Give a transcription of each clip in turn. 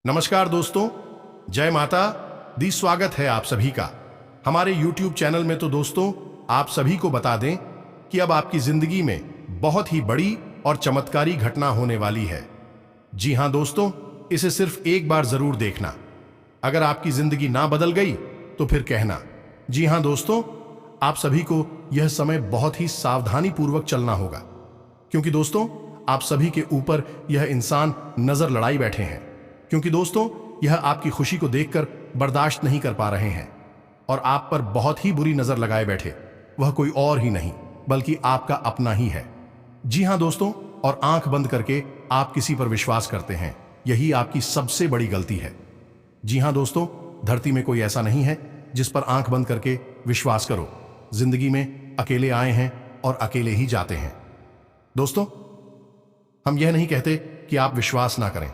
नमस्कार दोस्तों, जय माता दी। स्वागत है आप सभी का हमारे YouTube चैनल में। तो दोस्तों, आप सभी को बता दें कि अब आपकी जिंदगी में बहुत ही बड़ी और चमत्कारी घटना होने वाली है। जी हां दोस्तों, इसे सिर्फ एक बार जरूर देखना। अगर आपकी जिंदगी ना बदल गई तो फिर कहना। जी हां दोस्तों, आप सभी को यह समय बहुत ही सावधानी पूर्वक चलना होगा, क्योंकि दोस्तों आप सभी के ऊपर यह इंसान नजर लड़ाई बैठे हैं। क्योंकि दोस्तों यह आपकी खुशी को देखकर बर्दाश्त नहीं कर पा रहे हैं और आप पर बहुत ही बुरी नजर लगाए बैठे। वह कोई और ही नहीं बल्कि आपका अपना ही है। जी हां दोस्तों, और आंख बंद करके आप किसी पर विश्वास करते हैं, यही आपकी सबसे बड़ी गलती है। जी हां दोस्तों, धरती में कोई ऐसा नहीं है जिस पर आंख बंद करके विश्वास करो। जिंदगी में अकेले आए हैं और अकेले ही जाते हैं। दोस्तों, हम यह नहीं कहते कि आप विश्वास ना करें,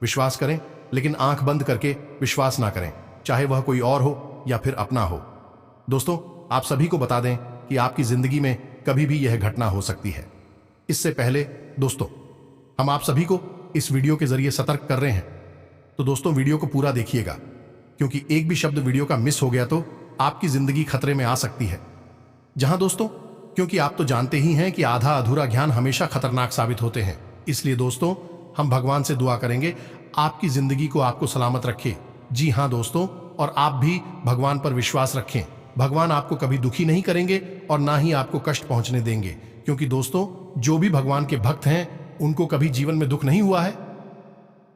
विश्वास करें, लेकिन आंख बंद करके विश्वास ना करें, चाहे वह कोई और हो या फिर अपना हो। दोस्तों, आप सभी को बता दें कि आपकी जिंदगी में कभी भी यह घटना हो सकती है। इससे पहले दोस्तों, हम आप सभी को इस वीडियो के जरिए सतर्क कर रहे हैं। तो दोस्तों, वीडियो को पूरा देखिएगा, क्योंकि एक भी शब्द वीडियो का मिस हो गया तो आपकी जिंदगी खतरे में आ सकती है। जहां दोस्तों, क्योंकि आप तो जानते ही हैं कि आधा अधूरा ज्ञान हमेशा खतरनाक साबित होते हैं। इसलिए दोस्तों, हम भगवान से दुआ करेंगे आपकी जिंदगी को आपको सलामत रखे। जी हां दोस्तों, और आप भी भगवान पर विश्वास रखें। भगवान आपको कभी दुखी नहीं करेंगे और ना ही आपको कष्ट पहुंचने देंगे, क्योंकि दोस्तों जो भी भगवान के भक्त हैं उनको कभी जीवन में दुख नहीं हुआ है।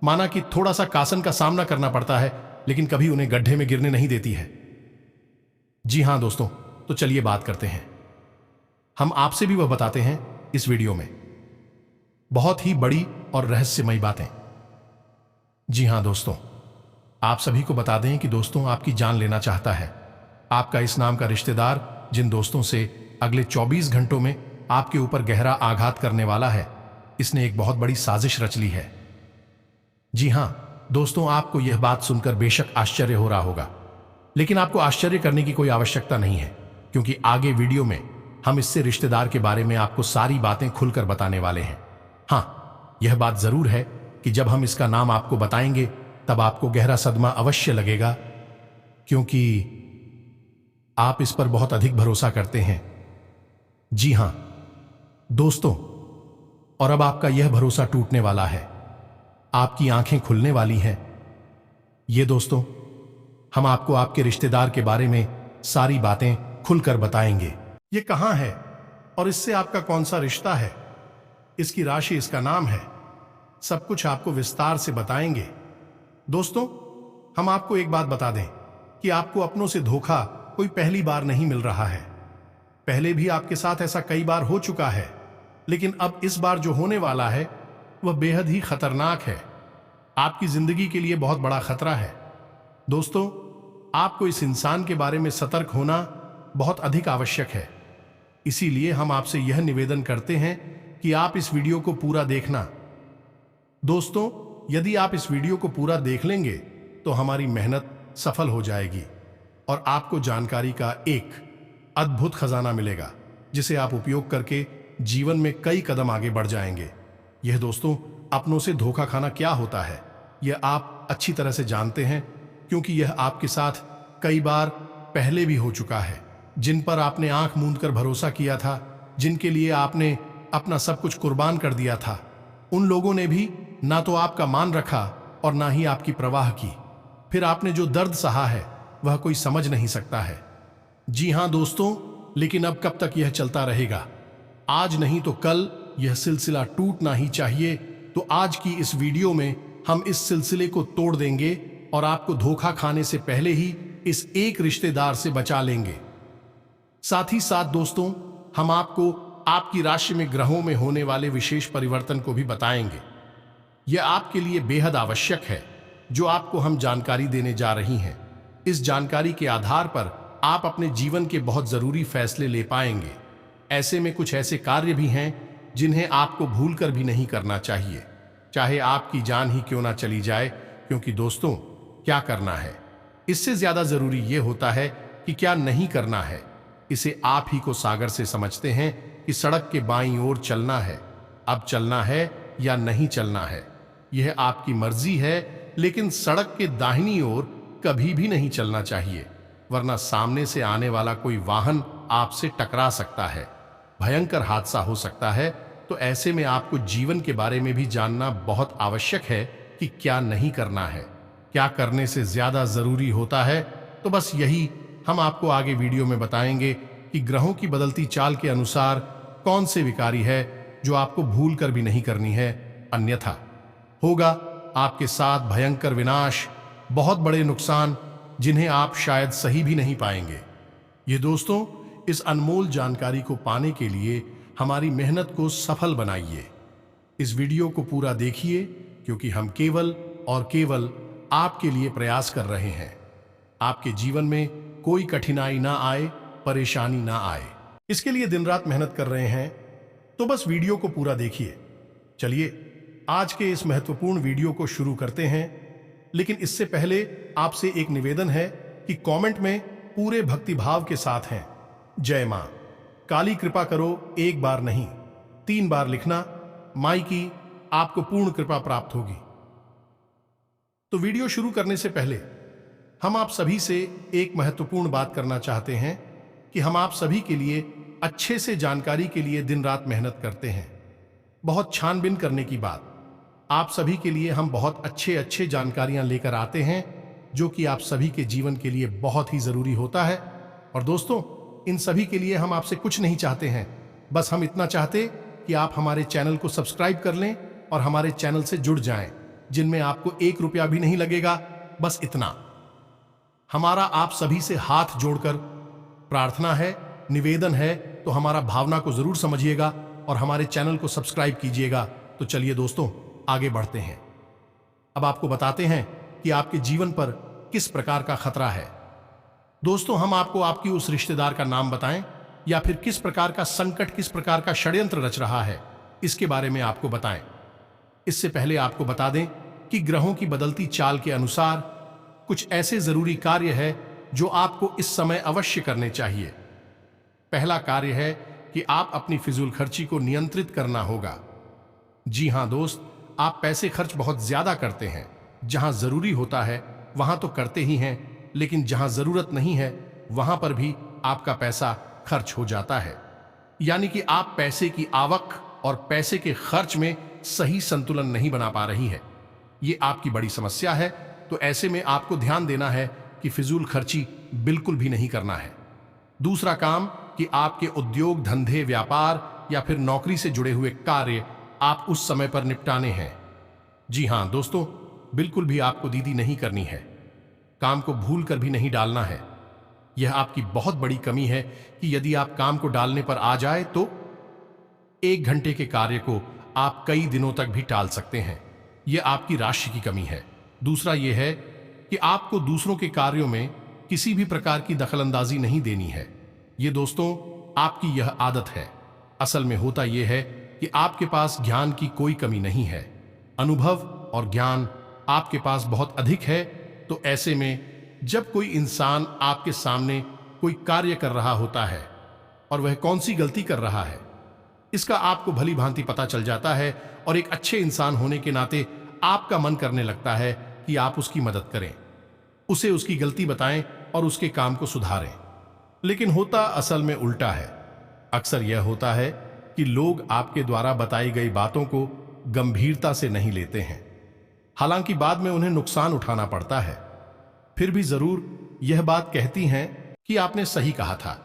माना कि थोड़ा सा कासन का सामना करना पड़ता है, लेकिन कभी उन्हें गड्ढे में गिरने नहीं देती है। जी हां दोस्तों, तो चलिए बात करते हैं। हम आपसे भी वह बताते हैं इस वीडियो में, बहुत ही बड़ी और रहस्यमयी बातें। जी हां दोस्तों, आप सभी को बता दें कि दोस्तों आपकी जान लेना चाहता है। आपका इस नाम का रिश्तेदार, जिन दोस्तों से अगले 24 घंटों में आपके ऊपर गहरा आघात करने वाला है, इसने एक बहुत बड़ी साजिश रच ली है। जी हां दोस्तों, आपको यह बात सुनकर बेशक आश्चर्य हो रहा होगा, लेकिन आपको आश्चर्य करने की कोई आवश्यकता नहीं है, क्योंकि आगे वीडियो में हम इससे रिश्तेदार के बारे में आपको सारी बातें खुलकर बताने वाले हैं। हां, यह बात जरूर है कि जब हम इसका नाम आपको बताएंगे तब आपको गहरा सदमा अवश्य लगेगा, क्योंकि आप इस पर बहुत अधिक भरोसा करते हैं। जी हां दोस्तों, और अब आपका यह भरोसा टूटने वाला है। आपकी आंखें खुलने वाली हैं। ये दोस्तों, हम आपको आपके रिश्तेदार के बारे में सारी बातें खुलकर बताएंगे। ये कहां है और इससे आपका कौन सा रिश्ता है, इसकी राशि, इसका नाम है, सब कुछ आपको विस्तार से बताएंगे। दोस्तों, हम आपको एक बात बता दें कि आपको अपनों से धोखा कोई पहली बार नहीं मिल रहा है। पहले भी आपके साथ ऐसा कई बार हो चुका है, लेकिन अब इस बार जो होने वाला है वह बेहद ही खतरनाक है। आपकी जिंदगी के लिए बहुत बड़ा खतरा है। दोस्तों, आपको इस इंसान के बारे में सतर्क होना बहुत अधिक आवश्यक है। इसीलिए हम आपसे यह निवेदन करते हैं कि आप इस वीडियो को पूरा देखना। दोस्तों, यदि आप इस वीडियो को पूरा देख लेंगे तो हमारी मेहनत सफल हो जाएगी और आपको जानकारी का एक अद्भुत खजाना मिलेगा, जिसे आप उपयोग करके जीवन में कई कदम आगे बढ़ जाएंगे। यह दोस्तों, अपनों से धोखा खाना क्या होता है यह आप अच्छी तरह से जानते हैं, क्योंकि यह आपके साथ कई बार पहले भी हो चुका है। जिन पर आपने आंख मूंद कर भरोसा किया था, जिनके लिए आपने अपना सब कुछ कुर्बान कर दिया था, उन लोगों ने भी ना तो आपका मान रखा और ना ही आपकी परवाह की। फिर आपने जो दर्द सहा है वह कोई समझ नहीं सकता है। जी हां दोस्तों, लेकिन अब कब तक यह चलता रहेगा? आज नहीं तो कल यह सिलसिला टूटना ही चाहिए। तो आज की इस वीडियो में हम इस सिलसिले को तोड़ देंगे और आपको धोखा खाने से पहले ही इस एक रिश्तेदार से बचा लेंगे। साथ ही साथ दोस्तों, हम आपको आपकी राशि में ग्रहों में होने वाले विशेष परिवर्तन को भी बताएंगे। यह आपके लिए बेहद आवश्यक है, जो आपको हम जानकारी देने जा रही हैं। इस जानकारी के आधार पर आप अपने जीवन के बहुत जरूरी फैसले ले पाएंगे। ऐसे में कुछ ऐसे कार्य भी हैं जिन्हें आपको भूलकर भी नहीं करना चाहिए, चाहे आपकी जान ही क्यों ना चली जाए। क्योंकि दोस्तों, क्या करना है, इससे ज्यादा जरूरी यह होता है कि क्या नहीं करना है। इसे आप ही को सागर से समझते हैं कि सड़क के बाईं ओर चलना है, अब चलना है या नहीं चलना है। यह आपकी मर्जी है लेकिन सड़क के दाहिनी ओर कभी भी नहीं चलना चाहिए, वरना सामने से आने वाला कोई वाहन आपसे टकरा सकता है, भयंकर हादसा हो सकता है। तो ऐसे में आपको जीवन के बारे में भी जानना बहुत आवश्यक है कि क्या नहीं करना है, क्या करने से ज्यादा जरूरी होता है। तो बस यही हम आपको आगे वीडियो में बताएंगे कि ग्रहों की बदलती चाल के अनुसार कौन से विकारी है जो आपको भूल कर भी नहीं करनी है, अन्यथा होगा आपके साथ भयंकर विनाश, बहुत बड़े नुकसान जिन्हें आप शायद सही भी नहीं पाएंगे। ये दोस्तों, इस अनमोल जानकारी को पाने के लिए हमारी मेहनत को सफल बनाइए। इस वीडियो को पूरा देखिए, क्योंकि हम केवल और केवल आपके लिए प्रयास कर रहे हैं। आपके जीवन में कोई कठिनाई ना आए, परेशानी ना आए, इसके लिए दिन रात मेहनत कर रहे हैं। तो बस वीडियो को पूरा देखिए। चलिए आज के इस महत्वपूर्ण वीडियो को शुरू करते हैं, लेकिन इससे पहले आपसे एक निवेदन है कि कमेंट में पूरे भक्तिभाव के साथ हैं, जय मां, काली कृपा करो, एक बार नहीं 3 बार लिखना। माई की आपको पूर्ण कृपा प्राप्त होगी। तो वीडियो शुरू करने से पहले हम आप सभी से एक महत्वपूर्ण बात करना चाहते हैं कि हम आप सभी के लिए अच्छे से जानकारी के लिए दिन रात मेहनत करते हैं। बहुत छानबीन करने की बात, आप सभी के लिए हम बहुत अच्छे जानकारियां लेकर आते हैं, जो कि आप सभी के जीवन के लिए बहुत ही जरूरी होता है। और दोस्तों, इन सभी के लिए हम आपसे कुछ नहीं चाहते हैं, बस हम इतना चाहते कि आप हमारे चैनल को सब्सक्राइब कर लें और हमारे चैनल से जुड़ जाएं, जिनमें आपको 1 रुपया भी नहीं लगेगा। बस इतना हमारा आप सभी से हाथ जोड़कर प्रार्थना है, निवेदन है। तो हमारा भावना को जरूर समझिएगा और हमारे चैनल को सब्सक्राइब कीजिएगा। तो चलिए दोस्तों, आगे बढ़ते हैं। अब आपको बताते हैं कि आपके जीवन पर किस प्रकार का खतरा है। दोस्तों, हम आपको आपकी उस रिश्तेदार का नाम बताएं या फिर किस प्रकार का संकट, किस प्रकार का षड्यंत्र रच रहा है, इसके बारे में आपको बताएं। इससे पहले आपको बता दें कि ग्रहों की बदलती चाल के अनुसार कुछ ऐसे जरूरी कार्य है जो आपको इस समय अवश्य करने चाहिए। पहला कार्य है कि आप अपनी फिजूल खर्ची को नियंत्रित करना होगा। जी हां दोस्त, आप पैसे खर्च बहुत ज्यादा करते हैं। जहां जरूरी होता है वहां तो करते ही हैं, लेकिन जहां जरूरत नहीं है वहां पर भी आपका पैसा खर्च हो जाता है। यानी कि आप पैसे की आवक और पैसे के खर्च में सही संतुलन नहीं बना पा रही है। ये आपकी बड़ी समस्या है। तो ऐसे में आपको ध्यान देना है कि फिजूल खर्ची बिल्कुल भी नहीं करना है। दूसरा काम कि आपके उद्योग, धंधे, व्यापार या फिर नौकरी से जुड़े हुए कार्य आप उस समय पर निपटाने हैं। जी हां दोस्तों, बिल्कुल भी आपको दीदी नहीं करनी है। काम को भूल कर भी नहीं डालना है। यह आपकी बहुत बड़ी कमी है कि यदि आप काम को डालने पर आ जाए तो 1 घंटे के कार्य को आप कई दिनों तक भी टाल सकते हैं। यह आपकी राशि की कमी है। दूसरा यह है कि आपको दूसरों के कार्यों में किसी भी प्रकार की दखलंदाजी नहीं देनी है। यह दोस्तों आपकी यह आदत है। असल में होता यह है कि आपके पास ज्ञान की कोई कमी नहीं है। अनुभव और ज्ञान आपके पास बहुत अधिक है। तो ऐसे में जब कोई इंसान आपके सामने कोई कार्य कर रहा होता है और वह कौन सी गलती कर रहा है, इसका आपको भली भांति पता चल जाता है और एक अच्छे इंसान होने के नाते आपका मन करने लगता है कि आप उसकी मदद करें, उसे उसकी गलती बताएं और उसके काम को सुधारें। लेकिन होता असल में उल्टा है। अक्सर यह होता है कि लोग आपके द्वारा बताई गई बातों को गंभीरता से नहीं लेते हैं। हालांकि बाद में उन्हें नुकसान उठाना पड़ता है। फिर भी जरूर यह बात कहती हैं कि आपने सही कहा था,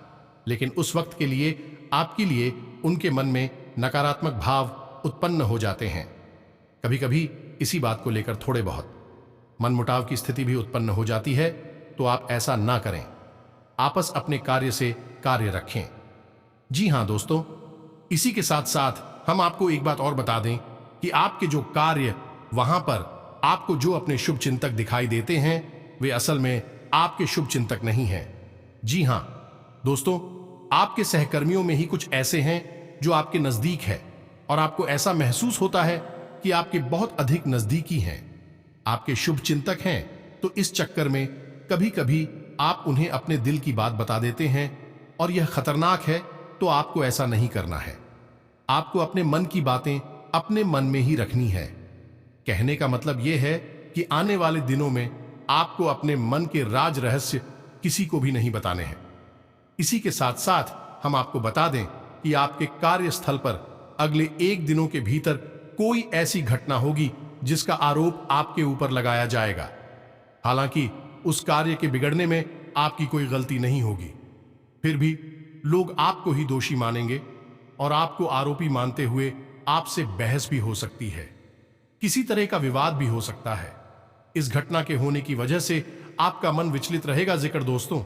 लेकिन उस वक्त के लिए आपके लिए उनके मन में नकारात्मक भाव उत्पन्न हो जाते हैं। कभी कभी इसी बात को लेकर थोड़े बहुत मनमुटाव की स्थिति भी उत्पन्न हो जाती है। तो आप ऐसा ना करें। आपस अपने कार्य से कार्य रखें। जी हां दोस्तों, इसी के साथ साथ हम आपको एक बात और बता दें कि आपके जो कार्य, वहां पर आपको जो अपने शुभ चिंतक दिखाई देते हैं, वे असल में आपके शुभ चिंतक नहीं हैं। जी हां दोस्तों, आपके सहकर्मियों में ही कुछ ऐसे हैं जो आपके नजदीक है और आपको ऐसा महसूस होता है कि आपके बहुत अधिक नजदीकी हैं, आपके शुभ चिंतक हैं। तो इस चक्कर में कभी कभी आप उन्हें अपने दिल की बात बता देते हैं और यह खतरनाक है। तो आपको ऐसा नहीं करना है। आपको अपने मन की बातें अपने मन में ही रखनी है। कहने का मतलब यह है कि आने वाले दिनों में आपको अपने मन के राज रहस्य किसी को भी नहीं बताने हैं। इसी के साथ साथ हम आपको बता दें कि आपके कार्यस्थल पर अगले 1 दिनों के भीतर कोई ऐसी घटना होगी जिसका आरोप आपके ऊपर लगाया जाएगा। हालांकि उस कार्य के बिगड़ने में आपकी कोई गलती नहीं होगी, फिर भी लोग आपको ही दोषी मानेंगे और आपको आरोपी मानते हुए आपसे बहस भी हो सकती है। किसी तरह का विवाद भी हो सकता है। इस घटना के होने की वजह से आपका मन विचलित रहेगा। जिक्र दोस्तों,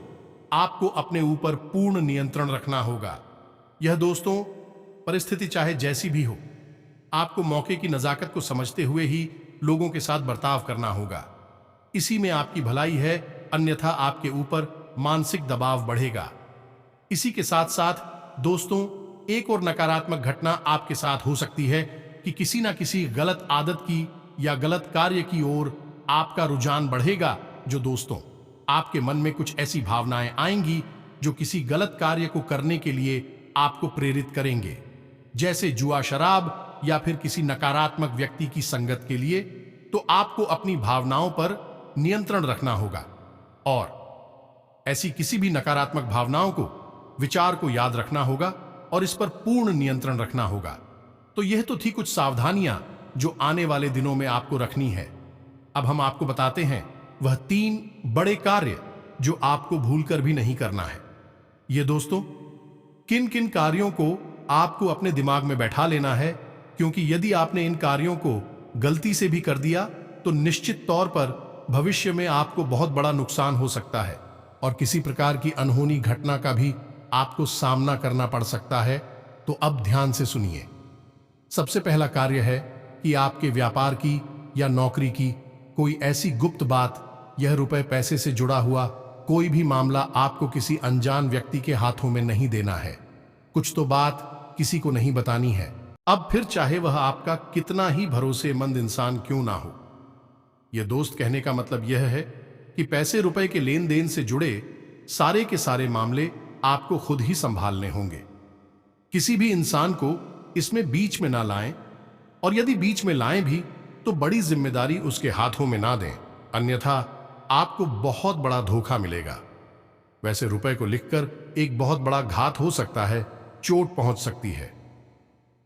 आपको अपने ऊपर पूर्ण नियंत्रण रखना होगा। यह दोस्तों परिस्थिति चाहे जैसी भी हो, आपको मौके की नजाकत को समझते हुए ही लोगों के साथ बर्ताव करना होगा। इसी में आपकी भलाई है, अन्यथा आपके ऊपर मानसिक दबाव बढ़ेगा। इसी के साथ साथ दोस्तों एक और नकारात्मक घटना आपके साथ हो सकती है कि किसी ना किसी गलत आदत की या गलत कार्य की ओर आपका रुझान बढ़ेगा, जो दोस्तों आपके मन में कुछ ऐसी भावनाएं आएंगी जो किसी गलत कार्य को करने के लिए आपको प्रेरित करेंगे, जैसे जुआ, शराब या फिर किसी नकारात्मक व्यक्ति की संगत के लिए। तो आपको अपनी भावनाओं पर नियंत्रण रखना होगा और ऐसी किसी भी नकारात्मक भावनाओं को, विचार को याद रखना होगा और इस पर पूर्ण नियंत्रण रखना होगा। तो यह तो थी कुछ सावधानियां जो आने वाले दिनों में आपको रखनी है। अब हम आपको बताते हैं वह 3 बड़े कार्य जो आपको भूलकर भी नहीं करना है। ये दोस्तों किन किन कार्यों को आपको अपने दिमाग में बैठा लेना है, क्योंकि यदि आपने इन कार्यों को गलती से भी कर दिया तो निश्चित तौर पर भविष्य में आपको बहुत बड़ा नुकसान हो सकता है और किसी प्रकार की अनहोनी घटना का भी आपको सामना करना पड़ सकता है। तो अब ध्यान से सुनिए। सबसे पहला कार्य है कि आपके व्यापार की या नौकरी की कोई ऐसी गुप्त बात, यह रुपए पैसे से जुड़ा हुआ कोई भी मामला आपको किसी अनजान व्यक्ति के हाथों में नहीं देना है। कुछ तो बात किसी को नहीं बतानी है। अब फिर चाहे वह आपका कितना ही भरोसेमंद इंसान क्यों ना हो। यह दोस्त कहने का मतलब यह है कि पैसे रुपए के लेन देन से जुड़े सारे के सारे मामले आपको खुद ही संभालने होंगे। किसी भी इंसान को इसमें बीच में ना लाएं, और यदि बीच में लाएं भी तो बड़ी जिम्मेदारी उसके हाथों में ना दें, अन्यथा आपको बहुत बड़ा धोखा मिलेगा। वैसे रुपए को लिखकर एक बहुत बड़ा घात हो सकता है, चोट पहुंच सकती है।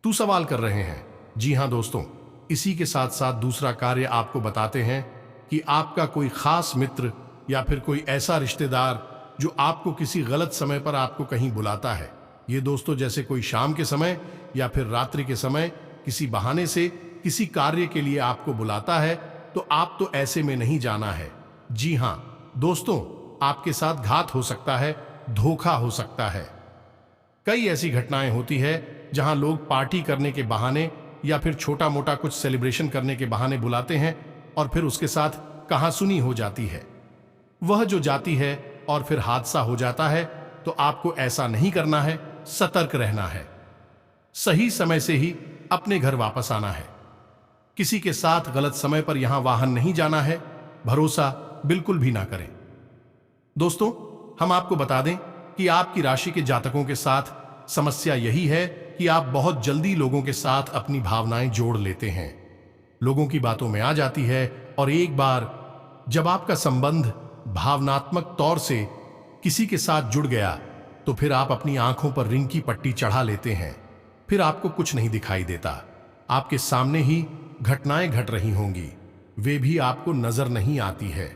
तू सवाल कर रहे हैं? जी हां दोस्तों, इसी के साथ साथ दूसरा कार्य आपको बताते हैं कि आपका कोई खास मित्र या फिर कोई ऐसा रिश्तेदार जो आपको किसी गलत समय पर आपको कहीं बुलाता है। ये दोस्तों जैसे कोई शाम के समय या फिर रात्रि के समय किसी बहाने से किसी कार्य के लिए आपको बुलाता है, तो आप तो ऐसे में नहीं जाना है। जी हां दोस्तों, आपके साथ घात हो सकता है, धोखा हो सकता है। कई ऐसी घटनाएं होती है जहां लोग पार्टी करने के बहाने या फिर छोटा मोटा कुछ सेलिब्रेशन करने के बहाने बुलाते हैं और फिर उसके साथ कहासुनी हो जाती है। वह जो जाती है और फिर हादसा हो जाता है। तो आपको ऐसा नहीं करना है, सतर्क रहना है। सही समय से ही अपने घर वापस आना है। किसी के साथ गलत समय पर यहां वाहन नहीं जाना है। भरोसा बिल्कुल भी ना करें। दोस्तों हम आपको बता दें कि आपकी राशि के जातकों के साथ समस्या यही है कि आप बहुत जल्दी लोगों के साथ अपनी भावनाएं जोड़ लेते हैं, लोगों की बातों में आ जाती है, और एक बार जब आपका संबंध भावनात्मक तौर से किसी के साथ जुड़ गया तो फिर आप अपनी आंखों पर रिंग की पट्टी चढ़ा लेते हैं। फिर आपको कुछ नहीं दिखाई देता। आपके सामने ही घटनाएं घट रही होंगी, वे भी आपको नजर नहीं आती है।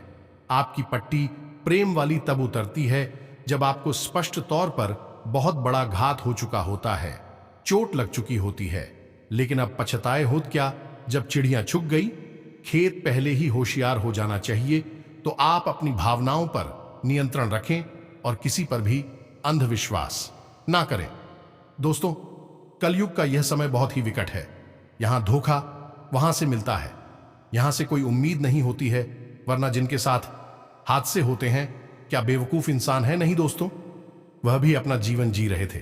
आपकी पट्टी प्रेम वाली तब उतरती है जब आपको स्पष्ट तौर पर बहुत बड़ा घात हो चुका होता है, चोट लग चुकी होती है। लेकिन अब पछताए होत क्या, जब चिड़ियां छुप गई। खेत पहले ही होशियार हो जाना चाहिए। तो आप अपनी भावनाओं पर नियंत्रण रखें और किसी पर भी अंधविश्वास ना करें। दोस्तों कलयुग का यह समय बहुत ही विकट है। यहां धोखा वहां से मिलता है, यहां से कोई उम्मीद नहीं होती है, वरना जिनके साथ हादसे होते हैं क्या बेवकूफ इंसान है? नहीं दोस्तों, वह भी अपना जीवन जी रहे थे,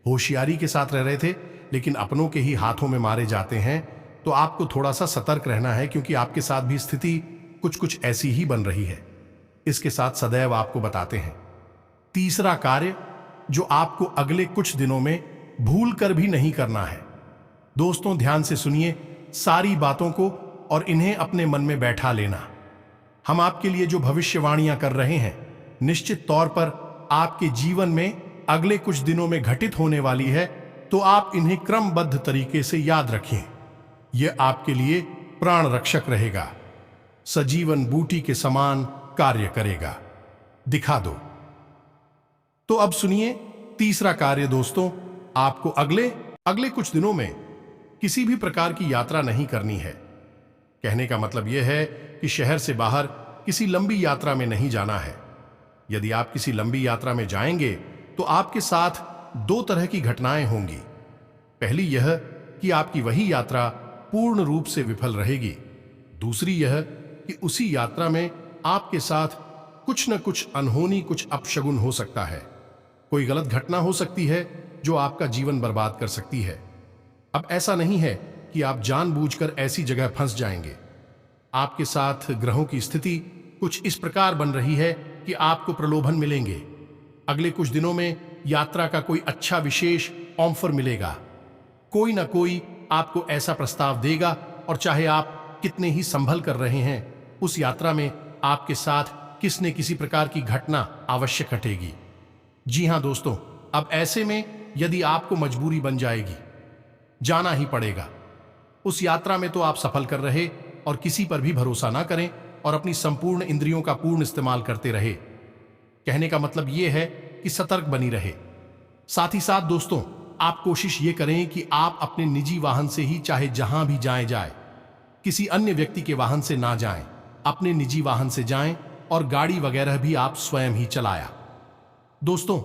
होशियारी के साथ रह रहे थे, लेकिन अपनों के ही हाथों में मारे जाते हैं। तो आपको थोड़ा सा सतर्क रहना है, क्योंकि आपके साथ भी स्थिति कुछ ऐसी ही बन रही है। इसके साथ सदैव आपको बताते हैं तीसरा कार्य जो आपको अगले कुछ दिनों में भूल कर भी नहीं करना है। दोस्तों ध्यान से सुनिए, सारी बातों को और इन्हें अपने मन में बैठा लेना। हम आपके लिए जो भविष्यवाणियां कर रहे हैं निश्चित तौर पर आपके जीवन में अगले कुछ दिनों में घटित होने वाली है, तो आप इन्हें क्रमबद्ध तरीके से याद रखें। यह आपके लिए प्राण रक्षक रहेगा, सजीवन बूटी के समान कार्य करेगा। दिखा दो। तो अब सुनिए तीसरा कार्य दोस्तों, आपको अगले कुछ दिनों में किसी भी प्रकार की यात्रा नहीं करनी है। कहने का मतलब यह है कि शहर से बाहर किसी लंबी यात्रा में नहीं जाना है। यदि आप किसी लंबी यात्रा में जाएंगे तो आपके साथ दो तरह की घटनाएं होंगी। पहली यह कि आपकी वही यात्रा पूर्ण रूप से विफल रहेगी। दूसरी यह कि उसी यात्रा में आपके साथ कुछ न कुछ अनहोनी, कुछ अपशगुन हो सकता है। कोई गलत घटना हो सकती है जो आपका जीवन बर्बाद कर सकती है। अब ऐसा नहीं है कि आप जानबूझकर ऐसी जगह फंस जाएंगे। आपके साथ ग्रहों की स्थिति कुछ इस प्रकार बन रही है कि आपको प्रलोभन मिलेंगे। अगले कुछ दिनों में यात्रा का कोई अच्छा विशेष ऑफर मिलेगा। कोई ना कोई आपको ऐसा प्रस्ताव देगा और चाहे आप कितने ही संभल कर रहे हैं, उस यात्रा में आपके साथ किसी न किसी प्रकार की घटना अवश्य घटेगी। जी हां दोस्तों, अब ऐसे में यदि आपको मजबूरी बन जाएगी, जाना ही पड़ेगा। उस यात्रा में तो आप सफल कर रहे और किसी पर भी भरोसा ना करें और अपनी संपूर्ण इंद्रियों का पूर्ण इस्तेमाल करते रहे। कहने का मतलब यह है कि सतर्क बनी रहे। साथ ही साथ दोस्तों, आप कोशिश ये करें कि आप अपने निजी वाहन से ही चाहे जहां भी जाए, किसी अन्य व्यक्ति के वाहन से ना जाएं। अपने निजी वाहन से जाएं और गाड़ी वगैरह भी आप स्वयं ही चलाया दोस्तों।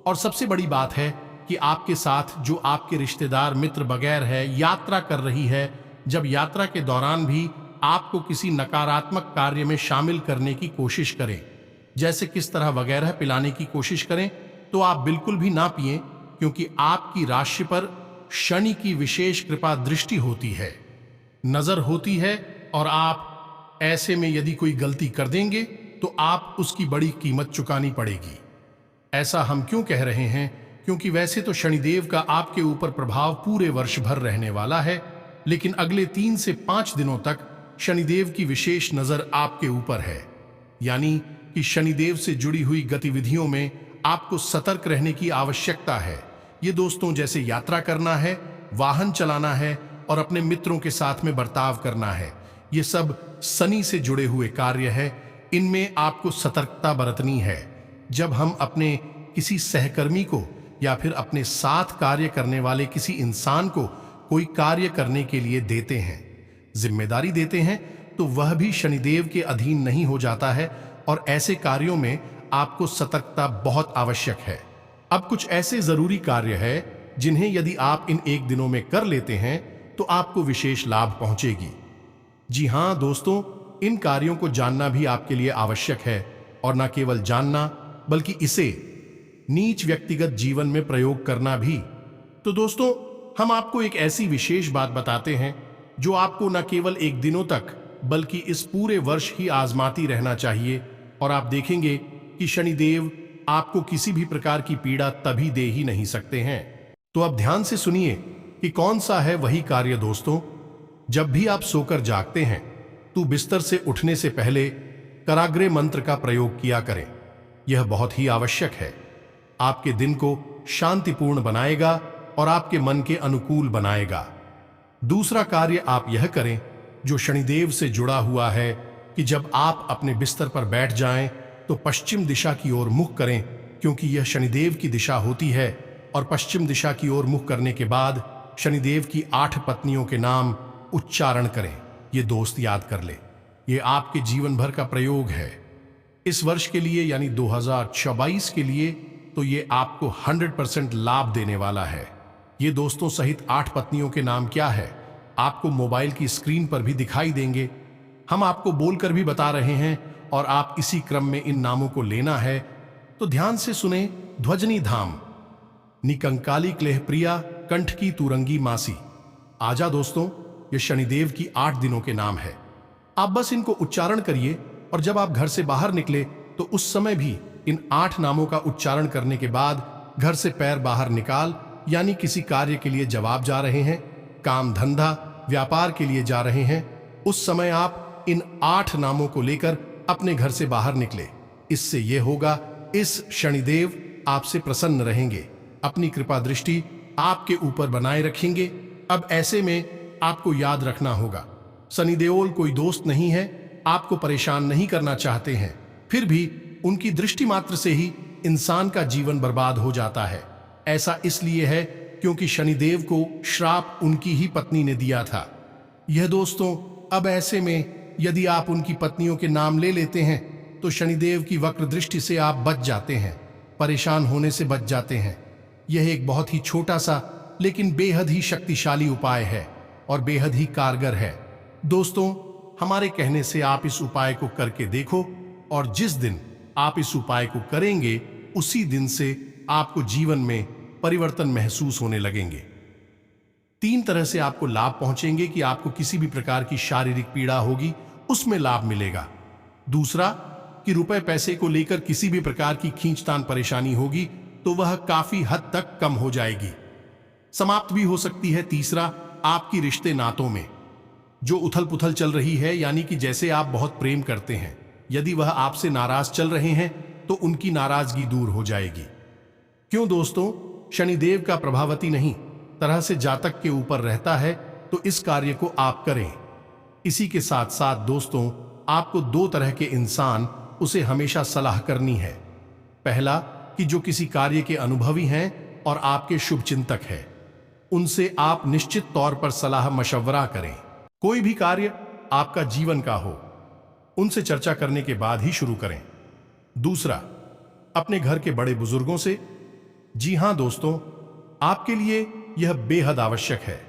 और सबसे बड़ी बात है कि आपके साथ जो आपके रिश्तेदार, मित्र वगैरह है, यात्रा कर रही है, जब यात्रा के दौरान भी आपको किसी नकारात्मक कार्य में शामिल करने की कोशिश करें, जैसे किस तरह वगैरह पिलाने की कोशिश करें, तो आप बिल्कुल भी ना पिएं, क्योंकि आपकी राशि पर शनि की विशेष कृपा दृष्टि होती है, नजर होती है। और आप ऐसे में यदि कोई गलती कर देंगे तो आप उसकी बड़ी कीमत चुकानी पड़ेगी। ऐसा हम क्यों कह रहे हैं? क्योंकि वैसे तो शनिदेव का आपके ऊपर प्रभाव पूरे वर्ष भर रहने वाला है, लेकिन अगले 3 से 5 दिनों तक शनिदेव की विशेष नजर आपके ऊपर है। यानी कि शनिदेव से जुड़ी हुई गतिविधियों में आपको सतर्क रहने की आवश्यकता है। ये दोस्तों जैसे यात्रा करना है, वाहन चलाना है और अपने मित्रों के साथ में बर्ताव करना है, ये सब शनि से जुड़े हुए कार्य है। इनमें आपको सतर्कता बरतनी है। जब हम अपने किसी सहकर्मी को या फिर अपने साथ कार्य करने वाले किसी इंसान को कोई कार्य करने के लिए देते हैं, जिम्मेदारी देते हैं, तो वह भी शनिदेव के अधीन नहीं हो जाता है और ऐसे कार्यों में आपको सतर्कता बहुत आवश्यक है। अब कुछ ऐसे जरूरी कार्य है जिन्हें यदि आप इन 1 दिनों में कर लेते हैं तो आपको विशेष लाभ पहुंचेगी। जी हां दोस्तों, इन कार्यों को जानना भी आपके लिए आवश्यक है, और न केवल जानना बल्कि इसे नीच व्यक्तिगत जीवन में प्रयोग करना भी। तो दोस्तों, हम आपको एक ऐसी विशेष बात बताते हैं जो आपको न केवल 1 दिनों तक बल्कि इस पूरे वर्ष ही आजमाती रहना चाहिए, और आप देखेंगे कि शनिदेव आपको किसी भी प्रकार की पीड़ा तभी दे ही नहीं सकते हैं। तो अब ध्यान से सुनिए कि कौन सा है वही कार्य दोस्तों। जब भी आप सोकर जागते हैं तो बिस्तर से उठने से पहले कराग्रे मंत्र का प्रयोग किया करें। यह बहुत ही आवश्यक है। आपके दिन को शांतिपूर्ण बनाएगा और आपके मन के अनुकूल बनाएगा। दूसरा कार्य आप यह करें जो शनिदेव से जुड़ा हुआ है कि जब आप अपने बिस्तर पर बैठ जाएं तो पश्चिम दिशा की ओर मुख करें, क्योंकि यह शनिदेव की दिशा होती है। और पश्चिम दिशा की ओर मुख करने के बाद शनिदेव की 8 पत्नियों के नाम उच्चारण करें। ये दोस्त याद कर ले, ये आपके जीवन भर का प्रयोग है। इस वर्ष के लिए यानी 2024 के लिए तो ये आपको 100% लाभ देने वाला है। ये दोस्तों सहित 8 पत्नियों के नाम क्या है आपको मोबाइल की स्क्रीन पर भी दिखाई देंगे। हम आपको बोलकर भी बता रहे हैं और आप इसी क्रम में इन नामों को लेना है। तो ध्यान से सुने। ध्वजनी धाम, निकंकाली क्लेह प्रिया, कंठ की तुरंगी मासी। आजा दोस्तों, ये शनिदेव की 8 दिनों के नाम है। आप बस इनको उच्चारण करिए और जब आप घर से बाहर निकले तो उस समय भी इन 8 नामों का उच्चारण करने के बाद घर से पैर बाहर निकाल, यानी किसी कार्य के लिए जवाब जा रहे हैं, काम धंधा व्यापार के लिए जा रहे हैं, उस समय आप इन 8 नामों को लेकर अपने घर से बाहर निकले। इससे यह होगा, इस शनिदेव आपसे प्रसन्न रहेंगे, अपनी कृपा दृष्टि आपके ऊपर बनाए रखेंगे। अब ऐसे में आपको याद रखना होगा, शनिदेव कोई दोस्त नहीं है, आपको परेशान नहीं करना चाहते हैं, फिर भी उनकी दृष्टि मात्र से ही इंसान का जीवन बर्बाद हो जाता है। ऐसा इसलिए है क्योंकि शनिदेव को श्राप उनकी ही पत्नी ने दिया था। यह दोस्तों, अब ऐसे में यदि आप उनकी पत्नियों के नाम ले लेते हैं तो शनिदेव की वक्र दृष्टि से आप बच जाते हैं, परेशान होने से बच जाते हैं। यह एक बहुत ही छोटा सा लेकिन बेहद ही शक्तिशाली उपाय है और बेहद ही कारगर है। दोस्तों, हमारे कहने से आप इस उपाय को करके देखो और जिस दिन आप इस उपाय को करेंगे उसी दिन से आपको जीवन में परिवर्तन महसूस होने लगेंगे। 3 तरह से आपको लाभ पहुंचेंगे कि आपको किसी भी प्रकार की शारीरिक पीड़ा होगी उसमें लाभ मिलेगा। दूसरा कि रुपए पैसे को लेकर किसी भी प्रकार की खींचतान परेशानी होगी तो वह काफी हद तक कम हो जाएगी, समाप्त भी हो सकती है। तीसरा, आपकी रिश्ते नातों में जो उथल पुथल चल रही है, यानी कि जैसे आप बहुत प्रेम करते हैं, यदि वह आपसे नाराज चल रहे हैं तो उनकी नाराजगी दूर हो जाएगी। क्यों दोस्तों, शनिदेव का प्रभावती नहीं तरह से जातक के ऊपर रहता है, तो इस कार्य को आप करें। इसी के साथ साथ दोस्तों, आपको 2 तरह के इंसान उसे हमेशा सलाह करनी है। पहला कि जो किसी कार्य के अनुभवी हैं और आपके शुभ चिंतक हैं, उनसे आप निश्चित तौर पर सलाह मशवरा करें। कोई भी कार्य आपका जीवन का हो, उनसे चर्चा करने के बाद ही शुरू करें। दूसरा, अपने घर के बड़े बुजुर्गों से। जी हां दोस्तों, आपके लिए यह बेहद आवश्यक है।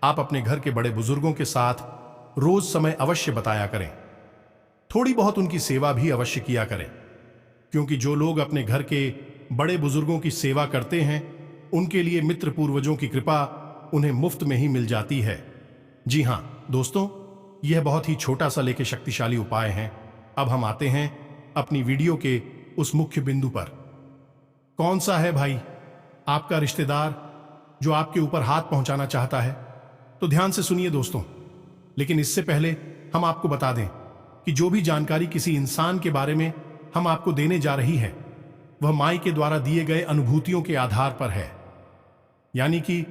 आप अपने घर के बड़े बुजुर्गों के साथ रोज समय अवश्य बताया करें। थोड़ी बहुत उनकी सेवा भी अवश्य किया करें, क्योंकि जो लोग अपने घर के बड़े बुजुर्गों की सेवा करते हैं उनके लिए मित्र पूर्वजों की कृपा उन्हें मुफ्त में ही मिल जाती है। जी हां दोस्तों, यह बहुत ही छोटा सा लेकिन शक्तिशाली उपाय है। अब हम आते हैं अपनी वीडियो के उस मुख्य बिंदु पर। कौन सा है भाई आपका रिश्तेदार जो आपके ऊपर हाथ पहुंचाना चाहता है? तो ध्यान से सुनिए दोस्तों, लेकिन इससे पहले हम आपको बता दें कि जो भी जानकारी किसी इंसान के बारे में हम आपको देने जा रही है वह माई के द्वारा दिए गए अनुभूतियों के आधार पर है। यानी कि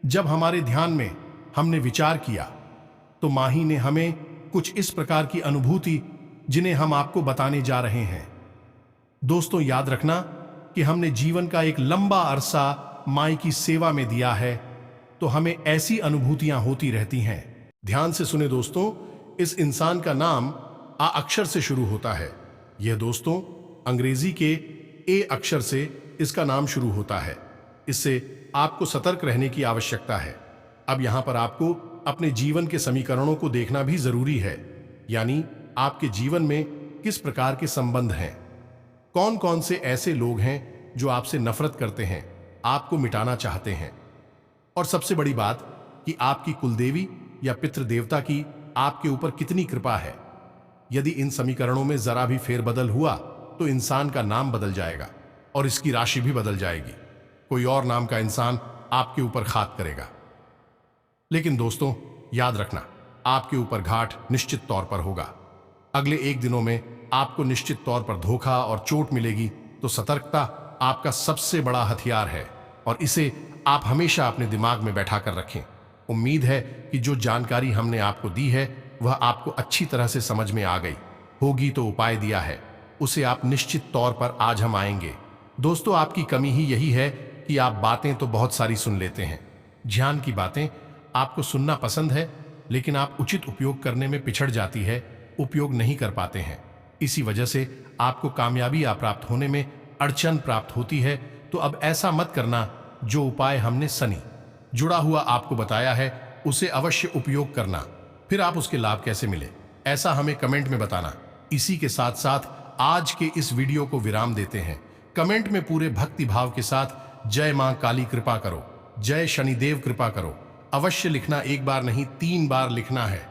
जब हमारे ध्यान में हमने विचार किया तो माही ने हमें कुछ इस प्रकार की अनुभूति जिन्हें हम आपको बताने जा रहे हैं। दोस्तों, याद रखना कि हमने जीवन का एक लंबा अरसा माई की सेवा में दिया है, तो हमें ऐसी अनुभूतियां होती रहती हैं। ध्यान से सुने दोस्तों, इस इंसान का नाम आ अक्षर से शुरू होता है। यह दोस्तों अंग्रेजी के ए अक्षर से इसका नाम शुरू होता है। इससे आपको सतर्क रहने की आवश्यकता है। अब यहां पर आपको अपने जीवन के समीकरणों को देखना भी जरूरी है, यानी आपके जीवन में किस प्रकार के संबंध हैं, कौन कौन से ऐसे लोग हैं जो आपसे नफरत करते हैं, आपको मिटाना चाहते हैं, और सबसे बड़ी बात कि आपकी कुलदेवी या पितृ देवता की आपके ऊपर कितनी कृपा है। यदि इन समीकरणों में जरा भी फेरबदल हुआ तो इंसान का नाम बदल जाएगा और इसकी राशि भी बदल जाएगी। कोई और नाम का इंसान आपके ऊपर घात करेगा। लेकिन दोस्तों याद रखना, आपके ऊपर घाट निश्चित तौर पर होगा। अगले 1 दिनों में आपको निश्चित तौर पर धोखा और चोट मिलेगी। तो सतर्कता आपका सबसे बड़ा हथियार है और इसे आप हमेशा अपने दिमाग में बैठा कर रखें। उम्मीद है कि जो जानकारी हमने आपको दी है वह आपको अच्छी तरह से समझ में आ गई होगी। तो उपाय दिया है उसे आप निश्चित तौर पर आज हम आएंगे। दोस्तों, आपकी कमी ही यही है कि आप बातें तो बहुत सारी सुन लेते हैं, ज्ञान की बातें आपको सुनना पसंद है, लेकिन आप उचित उपयोग करने में पिछड़ जाती है, उपयोग नहीं कर पाते हैं। इसी वजह से आपको कामयाबी प्राप्त होने में अड़चन प्राप्त होती है। तो अब ऐसा मत करना। जो उपाय हमने सनी जुड़ा हुआ आपको बताया है उसे अवश्य उपयोग करना। फिर आप उसके लाभ कैसे मिले ऐसा हमें कमेंट में बताना। इसी के साथ साथ आज के इस वीडियो को विराम देते हैं। कमेंट में पूरे भक्ति भाव के साथ जय मां काली कृपा करो, जय शनिदेव कृपा करो अवश्य लिखना। 1 बार नहीं 3 बार लिखना है।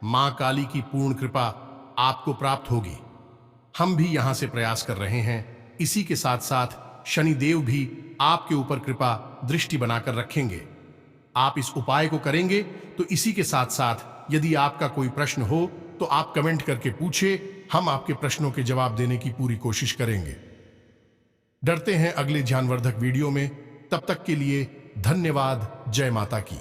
मां काली की पूर्ण कृपा आपको प्राप्त होगी। हम भी यहां से प्रयास कर रहे हैं। इसी के साथ साथ शनिदेव भी आपके ऊपर कृपा दृष्टि बनाकर रखेंगे। आप इस उपाय को करेंगे तो इसी के साथ साथ यदि आपका कोई प्रश्न हो तो आप कमेंट करके पूछे, हम आपके प्रश्नों के जवाब देने की पूरी कोशिश करेंगे। डरते हैं अगले ज्ञानवर्धक वीडियो में, तब तक के लिए धन्यवाद। जय माता की।